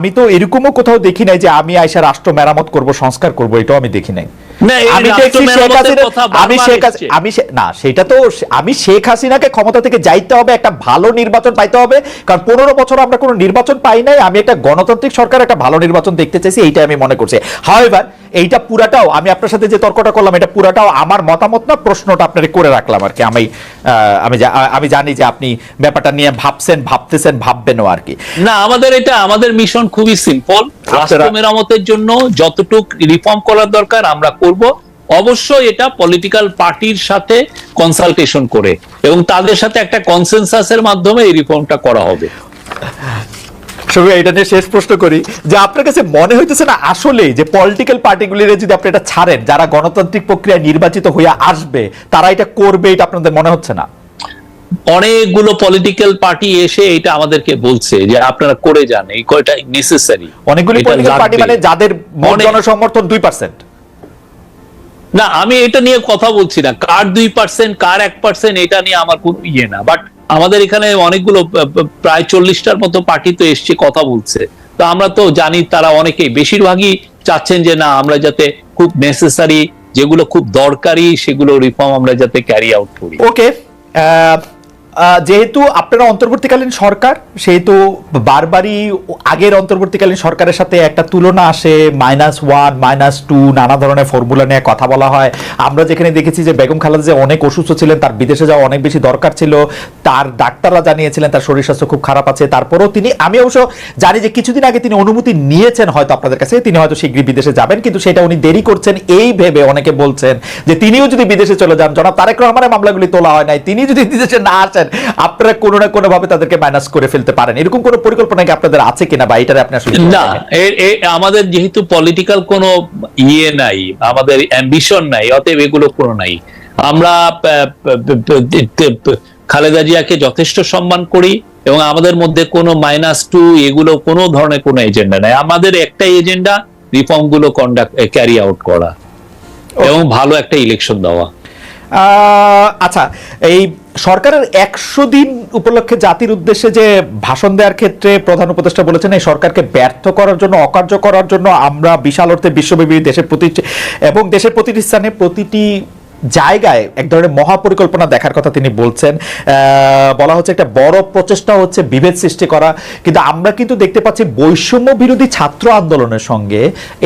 আমি তো এরকমও কোথাও দেখি নাই যে আমি আইসা রাষ্ট্র মেরামত করব, সংস্কার করব, এটাও আমি দেখি নাই। আমি শেখ হাসিনাকে ক্ষমতা থেকে যাইতে হবে, একটা ভালো নির্বাচন পাইতে হবে, কারণ 15 বছর আমরা কোনো নির্বাচন পাই নাই। আমি একটা গণতান্ত্রিক সরকার, একটা ভালো নির্বাচন দেখতে চাইছি, এইটা আমি মনে করছি। হাওয়েভার এইটা পুরাটাও, আমি আপনার সাথে যে তর্কটা করলাম, এটা পুরাটাও আমার মতামত না, প্রশ্নটা আপনার করে রাখলাম আর কি। আমি জানি যে আপনি ব্যাপারটা নিয়ে ভাবতেছেন, ভাববেনও আর কি। না, আমাদের মিশন খুবই সিম্পল। রাষ্ট্র মেরামতের জন্য যতটুক রিফর্ম করার দরকার আমরা করব, অবশ্যই এটা পলিটিক্যাল পার্টির সাথে কনসালটেশন করে এবং তাদের সাথে একটা কনসেনসাসের মাধ্যমে এই রিফর্মটা করা হবে। এটা নিয়ে শেষ প্রশ্ন করি যে আপনার কাছে মনে হইতেছে না আসলে যে পলিটিক্যাল পার্টিগুলির যদি আপনি এটা ছাড়েন, যারা গণতান্ত্রিক প্রক্রিয়ায় নির্বাচিত হয়ে আসবে তারা এটা করবে, এটা আপনাদের মনে হচ্ছে না? অনেকগুলো পলিটিক্যাল পার্টি এসে এটা আমাদেরকে বলছে যে আপনারা করে যান, এই কয়টা নেসেসারি। অনেকগুলো পলিটিক্যাল পার্টি মানে যাদের জনসমর্থন 2%। না, আমি এটা নিয়ে কথা বলছি না, কার 2% কার 1%, এটা নিয়ে আমার কোনো ইয়ে না। বাট আমাদের এখানে অনেকগুলো প্রায় 40টার মতো পার্টি তো এসছে, কথা বলছে। তো আমরা তো জানি তারা অনেকেই, বেশিরভাগই চাচ্ছেন যে না, আমরা যাতে খুব নেসেসারি, যেগুলো খুব দরকারি, সেগুলো রিফর্ম আমরা যাতে ক্যারি আউট করি। ওকে, যেহেতু আপনারা অন্তর্বর্তীকালীন সরকার, সেহেতু বারবারই আগের অন্তর্বর্তীকালীন সরকারের সাথে একটা তুলনা আসে, -1 -2 নানা ধরনের ফর্মুলা নিয়ে কথা বলা হয়। আমরা যেখানে দেখেছি যে বেগম খালেদা জিয়া অনেক অসুস্থ ছিলেন, তার বিদেশে যাওয়া অনেক বেশি দরকার ছিল, তার ডাক্তাররা জানিয়েছিলেন তার শরীর স্বাস্থ্য খুব খারাপ আছে। তারপরেও আমি অবশ্য জানি যে কিছুদিন আগে তিনি অনুমতি নিয়েছেন হয়তো আপনাদের কাছে, তিনি হয়তো শীঘ্রই বিদেশে যাবেন, কিন্তু সেটা উনি দেরি করছেন এই ভেবে অনেকে বলছেন যে তিনিও যদি বিদেশে চলে যান, জনাব তারেক রহমানের মামলাগুলি তোলা হয় নাই, তিনি যদি বিদেশে না আসেন, আপনারা কোনো না কোনো ভাবে তাদেরকে মাইনাস করে ফেলতে পারেন। এরকম কোনো পরিকল্পনা কি আপনাদের আছে কিনা, বা এটারে আপনি আসলে? না, আমাদের যেহেতু পলিটিক্যাল কোনো ইয়ে নাই, আমাদের অ্যাম্বিশন নাই, অতএব এগুলো কোনো নাই। আমরা খালেদা জিয়াকে যথেষ্ট সম্মান করি এবং আমাদের মধ্যে কোনো -2 এগুলো কোনো ধরনের কোনো এজেন্ডা নাই। আমাদের একটাই এজেন্ডা, রিফর্ম গুলো ক্যারি আউট করা এবং ভালো একটা ইলেকশন দেওয়া। আচ্ছা, এই সরকারের 100 দিন উপলক্ষে জাতির উদ্দেশ্যে যে ভাষণ দেওয়ার ক্ষেত্রে প্রধান উপদেষ্টা বলেছেন এই সরকারকে ব্যর্থ করার জন্য, অকার্য করার জন্য আমরা বিশাল অর্থে বিশ্বব্যাপী দেশের প্রতিটি স্থানে, প্রতিটি জায়গায় এক ধরনের মহাপরিকল্পনা দেখার কথা তিনি বলছেন। বলা হচ্ছে একটা বড় প্রচেষ্টা হচ্ছে বিভেদ সৃষ্টি করা, কিন্তু আমরা কিন্তু দেখতে পাচ্ছি বৈষম্য বিরোধী ছাত্র আন্দোলনের সঙ্গে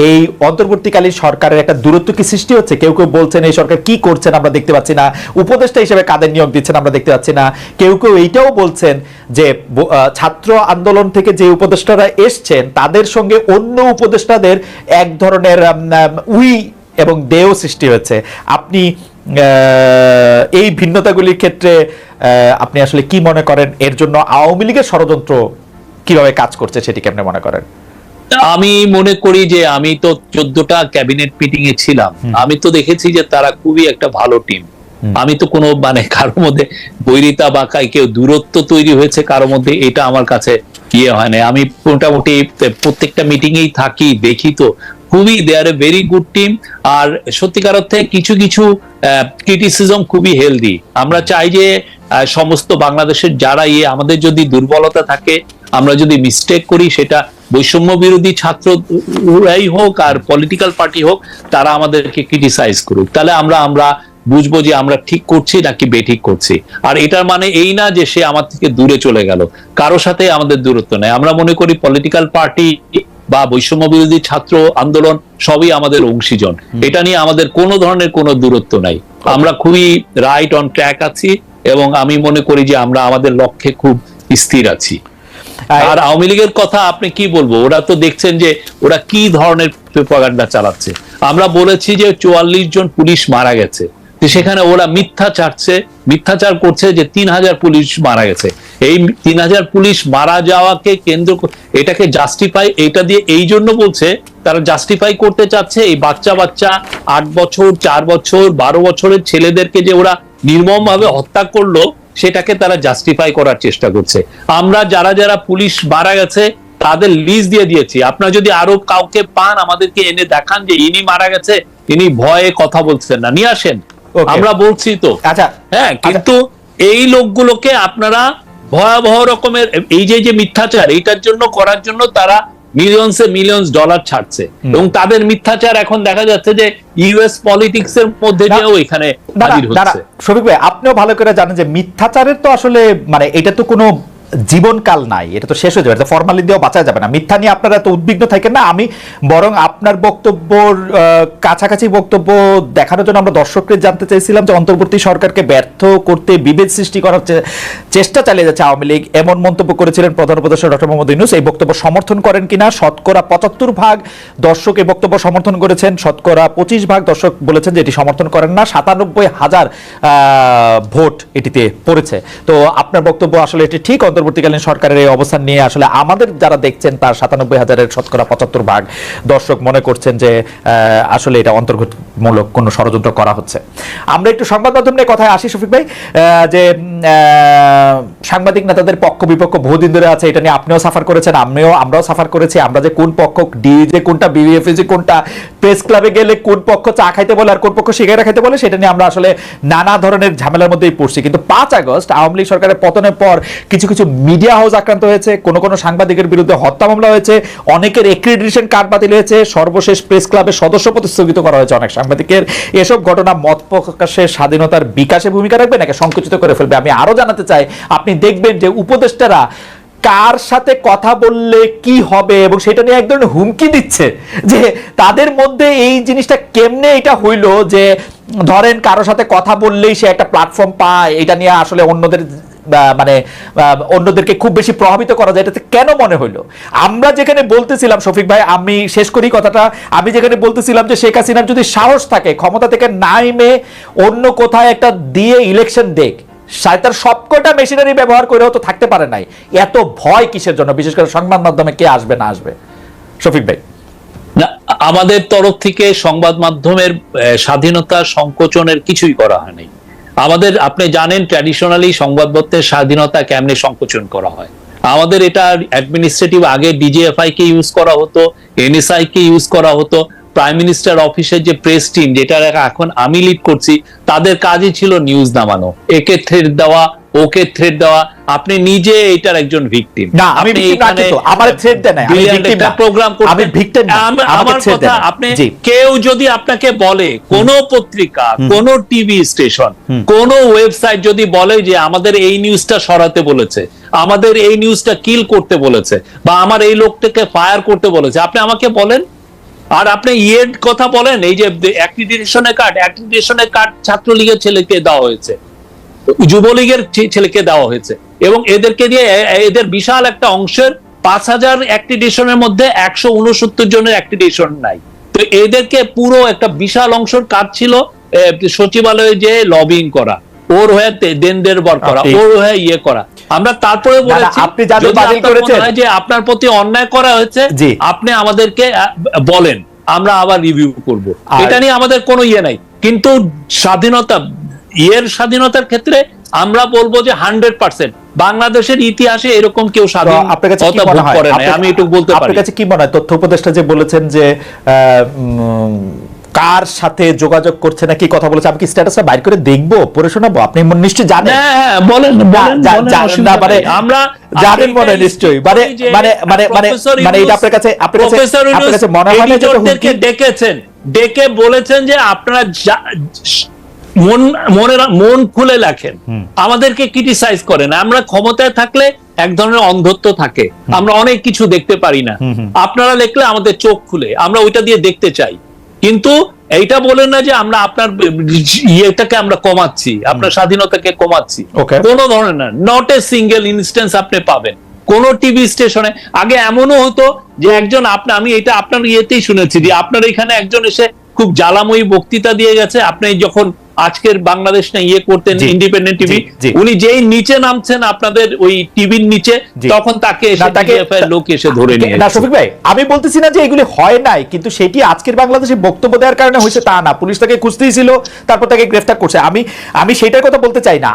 এই অন্তর্বর্তীকালীন সরকারের একটা দূরত্ব কি সৃষ্টি হচ্ছে। কেউ কেউ বলছেন এই সরকার কি করছেন আমরা দেখতে পাচ্ছি না, উপদেষ্টা হিসেবে কাদের নিয়োগ দিচ্ছেন আমরা দেখতে পাচ্ছি না। কেউ কেউ এইটাও বলছেন যে ছাত্র আন্দোলন থেকে যে উপদেষ্টারা এসছেন তাদের সঙ্গে অন্য উপদেষ্টাদের এক ধরনের এবং দেও সৃষ্টি হয়েছে। আপনি এই ভিন্নতাগুলির ক্ষেত্রে আপনি আসলে কি মনে করেন, এর জন্য আওয়ামী লীগের ষড়যন্ত্র কিভাবে কাজ করছে সেটি কেমনে মনে করেন? আমি মনে করি যে আমি তো 14টা ক্যাবিনেট মিটিং এ ছিলাম, আমি তো দেখেছি যে তারা খুবই একটা ভালো টিম। আমি তো কোনো কারোর মধ্যে বৈরিতা বা কেউ দূরত্ব তৈরি হয়েছে কারোর মধ্যে, এটা আমার কাছে ইয়ে হয় না। আমি মোটামুটি প্রত্যেকটা মিটিং এই থাকি, দেখি তো খুবই দে আর এ ভেরি গুড টিম। আর সত্যিকার অর্থে কিছু কিছু ক্রিটিসিজম খুবই হেলদি। আমরা চাই যে সমস্ত বাংলাদেশের যারা আমাদের যদি দুর্বলতা থাকে, আমরা যদি মিস্টেক করি, সেটা বৈষম্য বিরোধী ছাত্ররাই হোক আর পলিটিক্যাল পার্টি হোক, তারা আমাদেরকে ক্রিটিসাইজ করুক, তাহলে আমরা বুঝবো যে আমরা ঠিক করছি নাকি বেঠিক করছি। আর এটার মানে এই না যে সে আমার থেকে দূরে চলে গেল, কারোর সাথে আমাদের দূরত্ব নেই। আমরা মনে করি পলিটিক্যাল পার্টি বা বৈষম্য বিরোধী ছাত্র আন্দোলন সবই আমাদের অংশীজন, এটা নিয়ে আমাদের কোনো ধরনের কোনো দূরত্ব নাই। আমরা খুবই রাইট অন ট্র্যাক আছি এবং আমি মনে করি যে আমরা আমাদের লক্ষ্যে খুব স্থির আছি। আর আওয়ামী লীগের কথা আপনি কি বলবো, ওরা তো দেখছেন যে ওরা কি ধরনের প্রপাগান্ডা চালাচ্ছে। আমরা বলেছি যে 44 জন পুলিশ মারা গেছে, সেখানে ওরা মিথ্যাচার করছে যে 3000 পুলিশ মারা গেছে। এই 3000 পুলিশ মারা যাওয়াকে কেন্দ্র এটাকে জাস্টিফাই, এটা দিয়ে এই জন্য বলছে, তারা জাস্টিফাই করতে চাচ্ছে এই বাচ্চা 8 বছর 4 বছর 12 বছরের ছেলেদেরকে যে ওরা নির্মম ভাবে হত্যা করলো, সেটাকে তারা জাস্টিফাই করার চেষ্টা করছে। আমরা যারা যারা পুলিশ মারা গেছে তাদের লিস্ট দিয়ে দিয়েছি, আপনারা যদি আরো কাউকে পান আমাদেরকে এনে দেখান যে ইনি মারা গেছে, ইনি ভয়ে কথা বলছেন না, নিয়ে আসেন, আমরা বলছি তো। আচ্ছা, হ্যাঁ, কিন্তু এই লোকগুলোকে আপনারা ভয়াবহ রকমের এই যে মিথ্যাচার, এইটার জন্য করার জন্য তারা মিলিয়ন্স ডলার ছাড়ছে, এবং তাদের মিথ্যাচার এখন দেখা যাচ্ছে যে ইউএস পলিটিক্স এর মধ্যে দিয়েও এখানে হাজির হচ্ছে। শফিক ভাই, আপনিও ভালো করে জানেন যে মিথ্যাচারের তো আসলে মানে এটা তো কোনো জীবনকাল নাই, এটা তো শেষ হয়ে যাবে, ফরমালিন দিয়েও বাঁচা যাবে না। মিথ্যা নিয়ে আপনারা এত উদ্বিগ্ন থাকেন না। আমি বরং আপনার বক্তব্যর কাছাকাছি বক্তব্য দেখানোর জন্য আমরা দর্শকদের জানতে চাইছিলাম যে অন্তর্বর্তী সরকারকে ব্যর্থ করতে বিভেদ সৃষ্টি করার চেষ্টা চালিয়ে যাচ্ছে আওয়ামী লীগ, এমন মন্তব্য করেছিলেন প্রধান উপদেষ্টা ডক্টর মোহাম্মদ ইউনূস। এই বক্তব্য সমর্থন করেন কিনা? শতকরা ৭৫% দর্শক এই বক্তব্য সমর্থন করেছেন, শতকরা 25% দর্শক বলেছেন যে এটি সমর্থন করেন না। ৯৭,০০০ ভোট এটিতে পড়েছে। তো আপনার বক্তব্য আসলে এটি ঠিক, অন্তর্বর্তীকালীন সরকারের এই অবস্থান নিয়ে আসলে আমাদের যারা দেখছেন তার ৯৭,০০০-এর শতকরা ৭৫% দর্শক মনে করছেন যে আসলে এটা অন্তর্ঘাতমূলক কোনো ষড়যন্ত্র করা হচ্ছে। আমরা একটু সংবাদ মাধ্যম নিয়ে কথায় আসি শফিক ভাই, যে সাংবাদিক নেতাদের পক্ষ বিপক্ষ বহুদিন ধরে আছে, এটা নিয়ে আপনিও সাফার করেছেন, আমরাও সাফার করেছি। আমরা যে কোন পক্ষ ডিজে কোনটা, বিএফএসি কোনটা, প্রেস ক্লাবে গেলে কোন পক্ষ চা খাইতে বলে আর কোন পক্ষ সিগারেট খাইতে বলে, সেটা নিয়ে আমরা আসলে নানা ধরনের ঝামেলার মধ্যেই পড়ছি। কিন্তু ৫ আগস্ট আওয়ামী লীগ সরকারের পতনের পর কিছু কিছু মিডিয়া হাউস আক্রান্ত হয়েছে, কোন কোন সাংবাদিকের বিরুদ্ধে হত্যা মামলা হয়েছে, অনেকের এক্রিডিটেশন কার্ড বাতিল হয়েছে, সর্বশেষ প্রেস ক্লাবের সদস্যপদ স্থগিত করা হয়েছে অনেক সাংবাদিকের। এসব ঘটনা মত প্রকাশের স্বাধীনতার বিকাশে ভূমিকা রাখবে নাকি সংকুচিত করে ফেলবে? আমি আরো জানাতে চাই, আপনি দেখবেন যে উপদেষ্টারা কার সাথে কথা বললে কি হবে এবং সেটা নিয়ে এক ধরনের হুমকি দিচ্ছে যে তাদের মধ্যে এই জিনিসটা কেমনে এটা হইলো যে ধরেন কারো সাথে কথা বললেই সে একটা প্ল্যাটফর্ম পায়, এটা নিয়ে আসলে অন্যদের মানে অন্যদেরকে খুব বেশি প্রভাবিত করা যায়, এটাতে কেন মনে হইলো? আমরা যেখানে বলতেছিলাম শফিক ভাই, আমি শেষ করি কথাটা, আমি যেখানে বলতেছিলাম যে শেখ হাসিনার যদি সাহস থাকে ক্ষমতা থেকে নাইমে অন্য কোথায় একটা দিয়ে ইলেকশন দেখ, তার সবকটা মেশিনারি ব্যবহার করেও তো থাকতে পারে নাই, এত ভয় কিসের জন্য? বিশেষ করে সংবাদ মাধ্যমে কে আসবে না আসবে? শফিক ভাই, না, আমাদের তরফ থেকে সংবাদ মাধ্যমের স্বাধীনতা সংকোচনের কিছুই করা হয়নি। আমাদের, আপনি জানেন ট্র্যাডিশনালি সংবাদপত্রের স্বাধীনতা কেমনে সংকোচন করা হয়। আমাদের এটা অ্যাডমিনিস্ট্রেটিভ, আগে ডিজিএফআই কে ইউজ করা হতো, এনএসআই কে ইউজ করা হতো, প্রাইম মিনিস্টার অফিসের যে প্রেস টিম, যেটা এখন আমি লিড করছি, তাদের কাজই ছিল নিউজ নামানো, একে থ্রেড দেওয়া, ওকে থ্রেড দেওয়া। আপনি নিজে এটার একজন ভিকটিম না, আমি ভিকটিম না, কিন্তু আমার থ্রেড দেন না, আমি ভিকটিম না, প্রোগ্রাম করতে, আমি ভিকটিম না, আমার কথা, আপনি কেউ যদি আপনাকে বলে, কোন পত্রিকা, কোন টিভি স্টেশন, কোন ওয়েবসাইট যদি বলে যে আমাদের এই নিউজটা সরাতে বলেছে, আমাদের এই নিউজটা কিল করতে বলেছে, বা আমার এই লোকটাকে ফায়ার করতে বলেছে, আপনি আমাকে বলেন। আর আপনি ইয়ের কথা বলেন, এই যে অ্যাক্রিডিটেশনের কার্ড ছাত্রলীগের ছেলেকে দেওয়া হয়েছে, যুবলীগের ছেলেকে দেওয়া হয়েছে, এবং এদেরকে দিয়ে এদের বিশাল একটা অংশের ৫,০০০ অ্যাক্রিডিটেশনের মধ্যে ১৬৯ জনের অ্যাক্রিডিটেশন নাই। তো এদেরকে পুরো একটা বিশাল অংশের কাজ ছিল সচিবালয়ে যে লবিং করা, ওর হয়ে দেনদের বর করা, ওর হয়ে ইয়ে করা। আমরা তারপরে বলেছি যে আপনার প্রতি অন্যায় করা হয়েছে, আপনি আমাদেরকে বলেন, আমরা আবার রিভিউ করব। এটা নিয়ে আমাদের কোনো ইয়ে নাই। কিন্তু স্বাধীনতা, স্বাধীনতার ক্ষেত্রে আমরা বলবো যে 100% বাংলাদেশের ইতিহাসে এরকম কেউ স্বাধীনতা ভোগ করে না, আমি এটুকু বলতে পারি। আপনার কাছে কি মনে হয়, তথ্য উপদেষ্টা যে বলেছেন যে কার সাথে যোগাযোগ করছে না কি কথা বলেছে, আমি কি স্ট্যাটাসটা বাইর করে দেখবো, পড়ে শোনাবো? আপনি নিশ্চয়ই জানেন। হ্যাঁ, বলেন। আমরা জানেন মনে হয় নিশ্চয়ই, মানে এটা আপনার কাছে মনে হয় না যে ডেকেছেন, ডেকে বলেছেন যে আপনারা মন খুলে লেখেন, আমাদেরকে ক্রিটিসাইজ করেন। আমরা ক্ষমতায় থাকলে এক ধরনের অন্ধত্ব থাকে, আমরা অনেক কিছু দেখতে পারি না। আপনারা লিখলে আমাদের চোখ খুলে, আমরা ওইটা দিয়ে দেখতে চাই। কিন্তু এইটা বলেন না যে আমরা আপনার ইয়েটাকে আমরা কমাচ্ছি, আপনার স্বাধীনতাকে কমাচ্ছি, কোন ধরনের না। নট এ সিঙ্গেল ইনস্ট্যান্স আপনি পাবেন কোন টিভি স্টেশনে। আগে এমনও হতো যে একজন, আমি এটা আপনার ইয়েতেই শুনেছি যে আপনার এখানে একজন এসে খুব জ্বালাময়ী বক্তৃতা দিয়ে গেছে, আপনি যখন আজকের বাংলাদেশ না ইয়ে করতেন ইন্ডিপেন্ডেন্ট টিভি, উনি যেই নিচে নামছেন আপনাদের ওই টিভির নিচে, তখন তাকে লোক এসে ধরে নিয়ে। না শফিক ভাই, আমি বলতেছি না যে এগুলি হয় নাই, কিন্তু সেটি আজকের বাংলাদেশে বক্তব্য দেওয়ার কারণে হয়েছে তা না। পুলিশ তাকে খুঁজতেই ছিল, তারপর তাকে গ্রেফতার করছে। আমি সেটার কথা বলতে চাই না।